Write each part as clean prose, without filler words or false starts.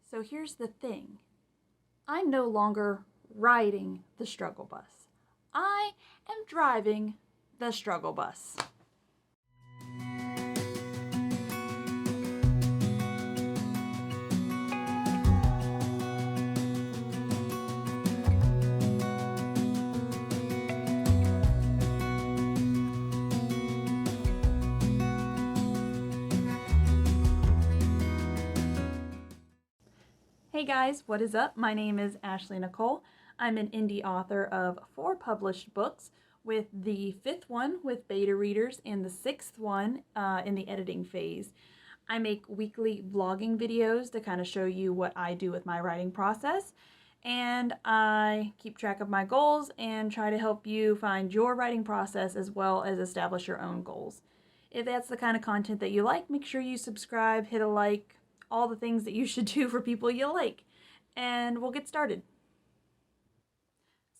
So here's the thing. I'm no longer riding the struggle bus. I am driving the struggle bus. Hey guys, what is up? My name is Ashley Nicole. I'm an indie author of 4 published books, with the 5th one with beta readers and the 6th one in the editing phase. I make weekly vlogging videos to kind of show you what I do with my writing process, and I keep track of my goals and try to help you find your writing process as well as establish your own goals. If that's the kind of content that you like, make sure you subscribe, hit a like, all the things that you should do for people you like, and we'll get started.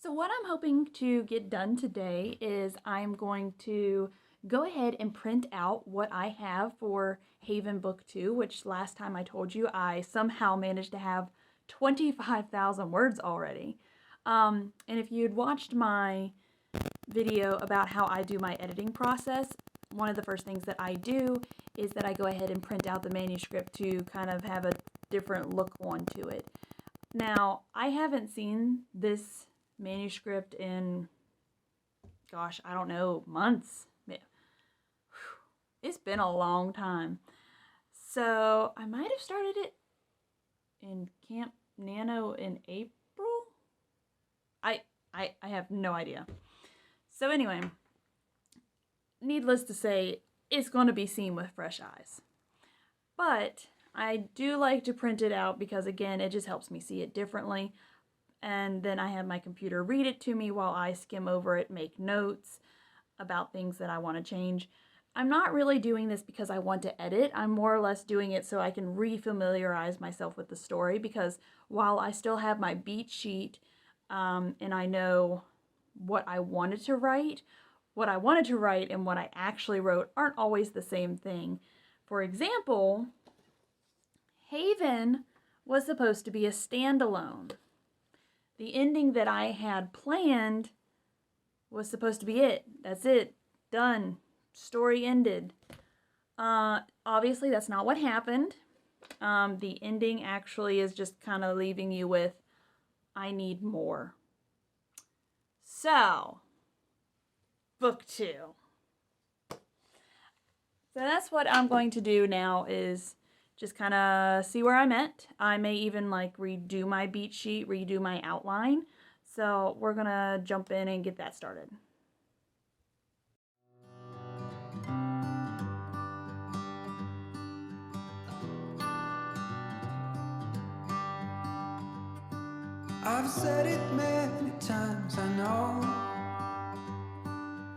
So what I'm hoping to get done today is I'm going to go ahead and print out what I have for Haven Book 2, which last time I told you I somehow managed to have 25,000 words already. And if you'd watched my video about how I do my editing process, one of the first things that I do is that I go ahead and print out the manuscript to kind of have a different look onto it. Now, I haven't seen this manuscript in, gosh, I don't know, months. It's been a long time. So I might have started it in Camp Nano in April? I have no idea. So anyway, needless to say, it's going to be seen with fresh eyes. But I do like to print it out because, again, it just helps me see it differently. And then I have my computer read it to me while I skim over it, make notes about things that I want to change. I'm not really doing this because I want to edit. I'm more or less doing it so I can refamiliarize myself with the story, because while I still have my beat sheet and I know what I wanted to write, and what I actually wrote aren't always the same thing. For example, Haven was supposed to be a standalone. The ending that I had planned was supposed to be it. That's it. Done. Story ended. Obviously, that's not what happened. The ending actually is just kind of leaving you with, I need more. So, Book 2. So that's what I'm going to do now, is just kind of see where I'm at. I may even redo my beat sheet, redo my outline. So we're going to jump in and get that started. I've said it many times, I know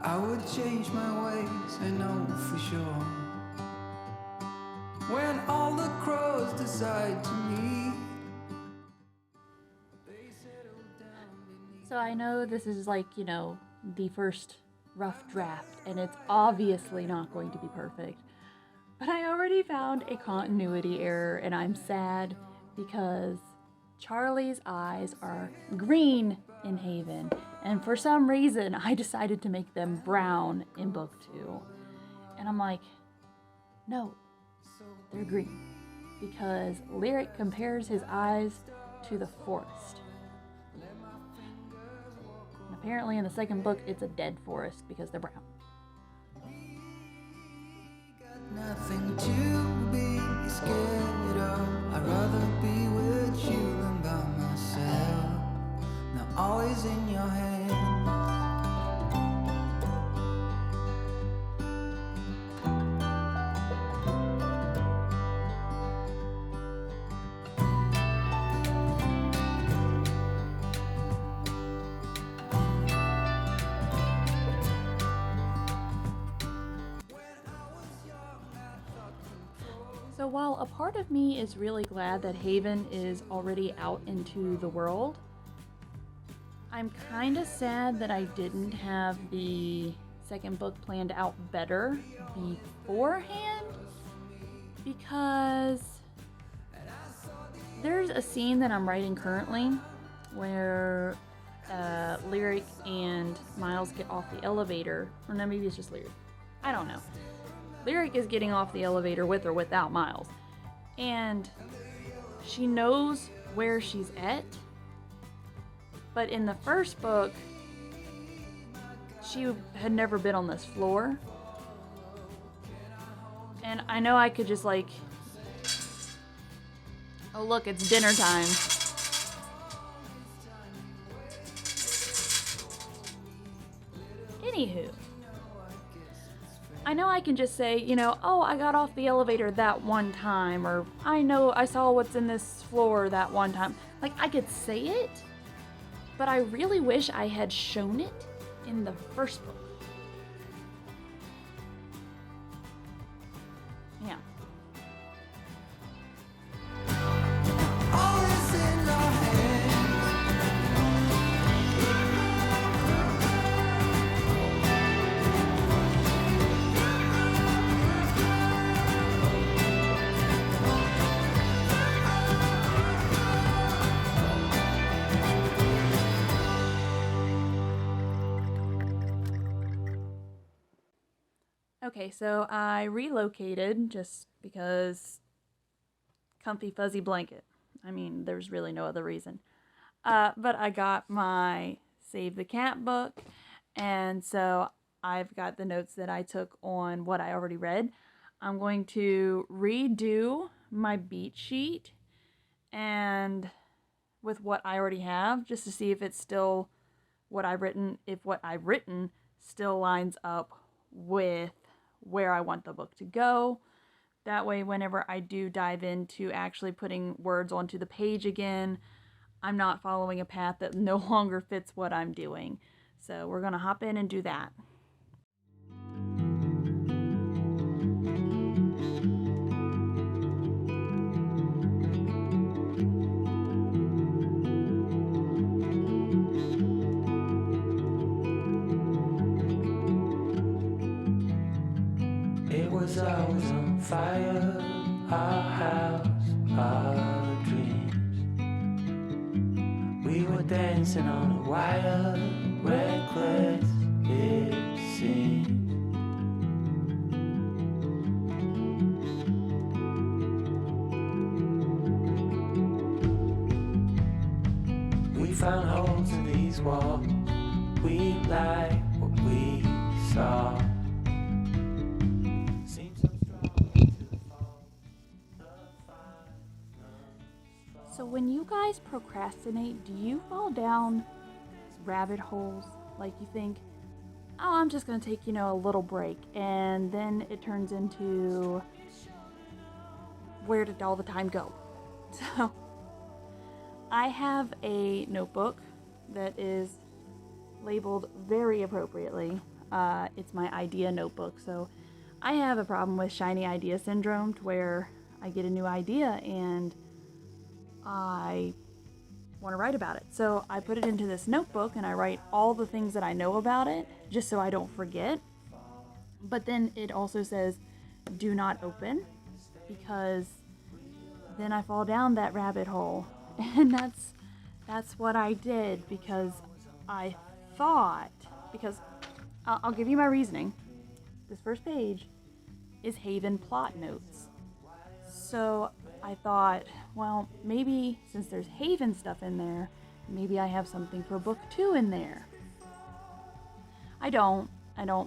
I would change my ways, I know for sure. When all the crows decide to meet, so I know this is the first rough draft, and it's obviously not going to be perfect. But I already found a continuity error, and I'm sad because Charlie's eyes are green in Haven, and for some reason I decided to make them brown in Book 2. And I'm like, no, they're green, because Lyric compares his eyes to the forest. And apparently in the second book it's a dead forest because they're brown. nothing to be scared of. I'd rather be with you than by myself. Now always in your hand. So while a part of me is really glad that Haven is already out into the world, I'm kind of sad that I didn't have the second book planned out better beforehand, because there's a scene that I'm writing currently where Lyric and Miles get off the elevator. Or no, maybe it's just Lyric. I don't know. Lyric is getting off the elevator with or without Miles. And she knows where she's at. But in the first book, she had never been on this floor. And I know I could just like, oh look, it's dinner time. Anywho, I know I can just say, you know, oh, I got off the elevator that one time, or I know I saw what's in this floor that one time. Like, I could say it, but I really wish I had shown it in the first book. Yeah. All is in our hands. Okay, so I relocated just because comfy fuzzy blanket. I mean, there's really no other reason. But I got my Save the Cat book, and so I've got the notes that I took on what I already read. I'm going to redo my beat sheet and with what I already have, just to see if it's still what I've written, if what I've written still lines up with where I want the book to go. That way, whenever I do dive into actually putting words onto the page again, I'm not following a path that no longer fits what I'm doing. So we're going to hop in and do that. It was always on fire, our house, our dreams. We were dancing on a wire, reckless it seems. We found holes in these walls, we like what we saw. So when you guys procrastinate, do you fall down rabbit holes? Like you think, oh, I'm just going to take, a little break. And then it turns into, where did all the time go? So I have a notebook that is labeled very appropriately. It's my idea notebook. So I have a problem with shiny idea syndrome, to where I get a new idea and I want to write about it. So I put it into this notebook and I write all the things that I know about it, just so I don't forget. But then it also says, do not open, because then I fall down that rabbit hole. And that's what I did, because I thought, because I'll give you my reasoning. This first page is Haven plot notes. So I thought, well, maybe since there's Haven stuff in there, maybe I have something for book 2 in there. I don't.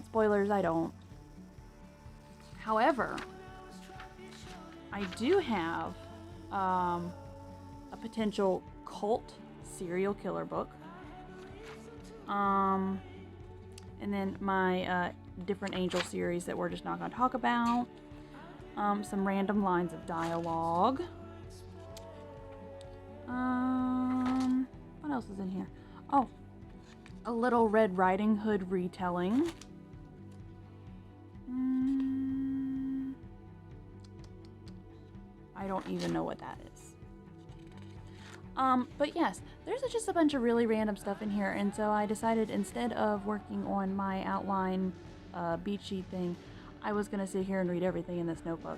Spoilers, I don't. However, I do have a potential cult serial killer book. And then my different angel series that we're just not going to talk about. Some random lines of dialogue. What else is in here? Oh, a Little Red Riding Hood retelling. I don't even know what that is. But yes, there's just a bunch of really random stuff in here, and so I decided, instead of working on my outline beat sheet thing, I was going to sit here and read everything in this notebook.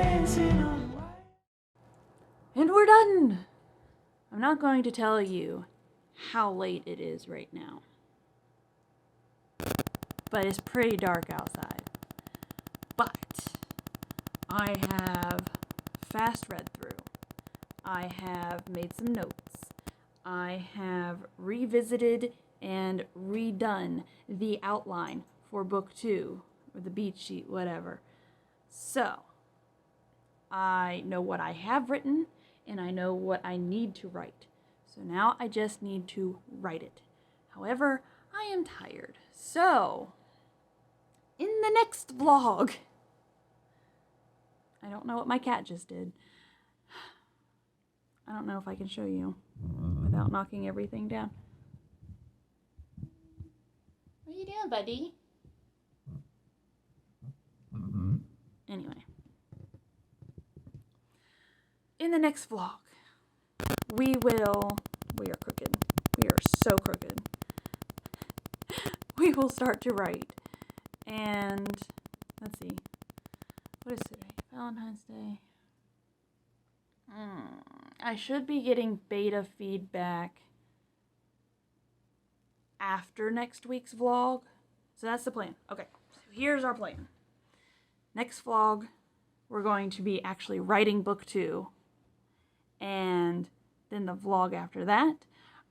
dancing on white. And we're done! I'm not going to tell you how late it is right now, but it's pretty dark outside. But I have fast read through. I have made some notes. I have revisited and redone the outline for book 2, or the beat sheet, whatever. So, I know what I have written, and I know what I need to write. So now I just need to write it. However, I am tired. So, in the next vlog, I don't know what my cat just did. I don't know if I can show you without knocking everything down. What are you doing, buddy? Anyway. In the next vlog, we are crooked. We are so crooked. We will start to write. And, let's see. What is today? Valentine's Day. I should be getting beta feedback after next week's vlog. So that's the plan. Okay, so here's our plan. Next vlog, we're going to be actually writing book 2. And then the vlog after that,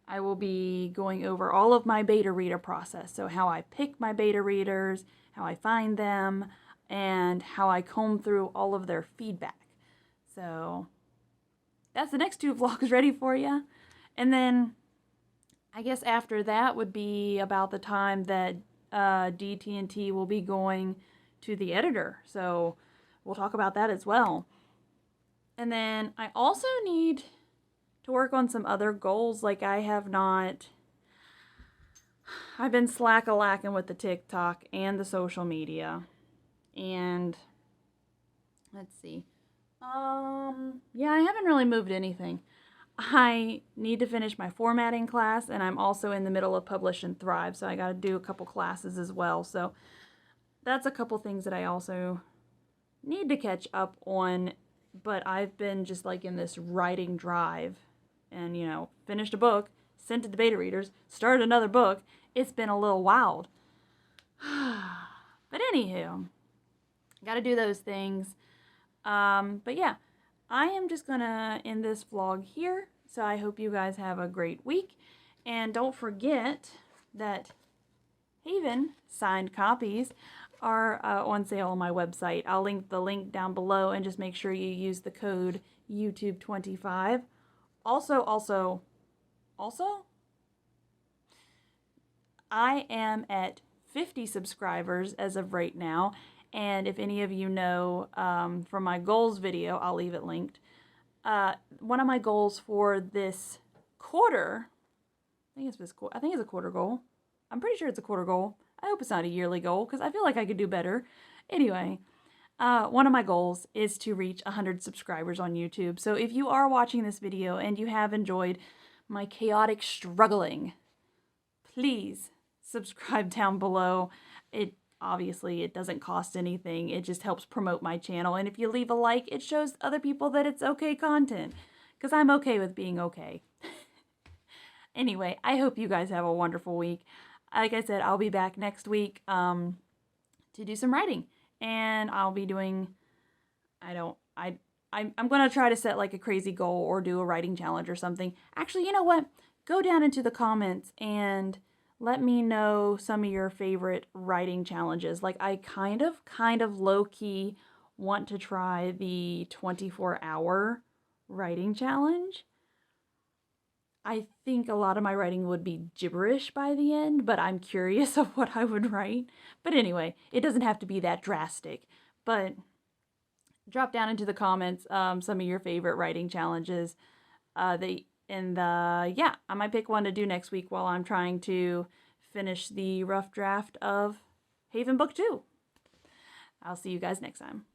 I will be going over all of my beta reader process. So how I pick my beta readers, how I find them, and how I comb through all of their feedback. So that's the next 2 vlogs ready for you. And then I guess after that would be about the time that DT&T will be going to the editor. So we'll talk about that as well. And then I also need to work on some other goals. Like I've been slack-a-lacking with the TikTok and the social media. And let's see. Yeah, I haven't really moved anything. I need to finish my formatting class, and I'm also in the middle of Publish and Thrive, so I got to do a couple classes as well. So that's a couple things that I also need to catch up on, but I've been just like in this writing drive and, you know, finished a book, sent it to beta readers, started another book. It's been a little wild. But anywho, got to do those things. But yeah, I am just gonna end this vlog here. So I hope you guys have a great week. And don't forget that Haven signed copies are on sale on my website. I'll link the link down below, and just make sure you use the code YouTube25. Also, I am at 50 subscribers as of right now. And if any of you know from my goals video, I'll leave it linked. One of my goals for this quarter, I think it's a quarter goal. I'm pretty sure it's a quarter goal. I hope it's not a yearly goal because I feel like I could do better. Anyway, one of my goals is to reach 100 subscribers on YouTube. So if you are watching this video and you have enjoyed my chaotic struggling, please subscribe down below. Obviously, it doesn't cost anything. It just helps promote my channel. And if you leave a like, it shows other people that it's okay content. Because I'm okay with being okay. Anyway, I hope you guys have a wonderful week. Like I said, I'll be back next week to do some writing. And I'll be doing, I'm going to try to set like a crazy goal or do a writing challenge or something. Actually, you know what? Go down into the comments and let me know some of your favorite writing challenges. Like I kind of low-key want to try the 24-hour writing challenge. I think a lot of my writing would be gibberish by the end, but I'm curious of what I would write. But anyway, it doesn't have to be that drastic. But drop down into the comments some of your favorite writing challenges. Yeah, I might pick one to do next week while I'm trying to finish the rough draft of Haven Book 2. I'll see you guys next time.